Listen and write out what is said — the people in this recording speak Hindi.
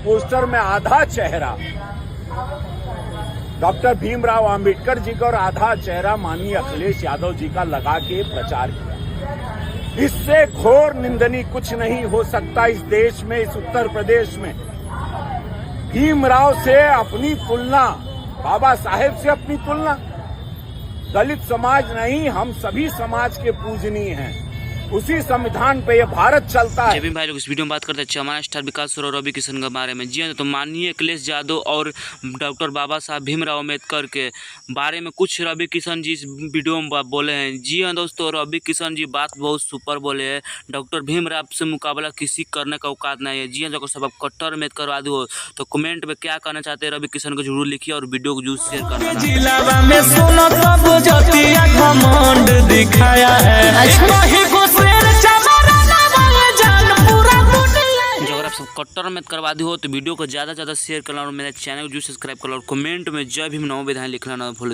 पोस्टर में आधा चेहरा डॉक्टर भीमराव अंबेडकर जी का और आधा चेहरा माननीय अखिलेश यादव जी का लगा के प्रचार किया। इससे घोर निंदनीय कुछ नहीं हो सकता इस देश में, इस उत्तर प्रदेश में। भीमराव से अपनी तुलना, बाबा साहेब से अपनी तुलना, दलित समाज नहीं, हम सभी समाज के पूजनीय हैं। उसी संविधान पे ये भारत चलता है। जय भीम भाई लोग, इस वीडियो में बात करते हैं हमारा स्टार विकास और रवि किशन के बारे में। जी हाँ, तो माननीय अखिलेश यादव और डॉक्टर बाबा साहब भीमराव अम्बेडकर के बारे में कुछ रवि किशन जी इस वीडियो में बोले हैं। जी हाँ दोस्तों, रवि किशन जी बात बहुत सुपर बोले हैं। डॉक्टर भीमराव से मुकाबला किसी करने का औकात नहीं है। जी हाँ, अगर सब कट्टर अम्बेडकरवादी हो तो कमेंट में क्या करना चाहते हैं रवि किशन को जरूर लिखिए और वीडियो को जरूर शेयर करना। अगर आप सब कट्टर अम्बेडकरवादी हो तो वीडियो को ज़्यादा से ज़्यादा शेयर करना और मेरे चैनल को जरूर सब्सक्राइब करना और कमेंट में जय भीम नमो विधान लिखना ना भूलें।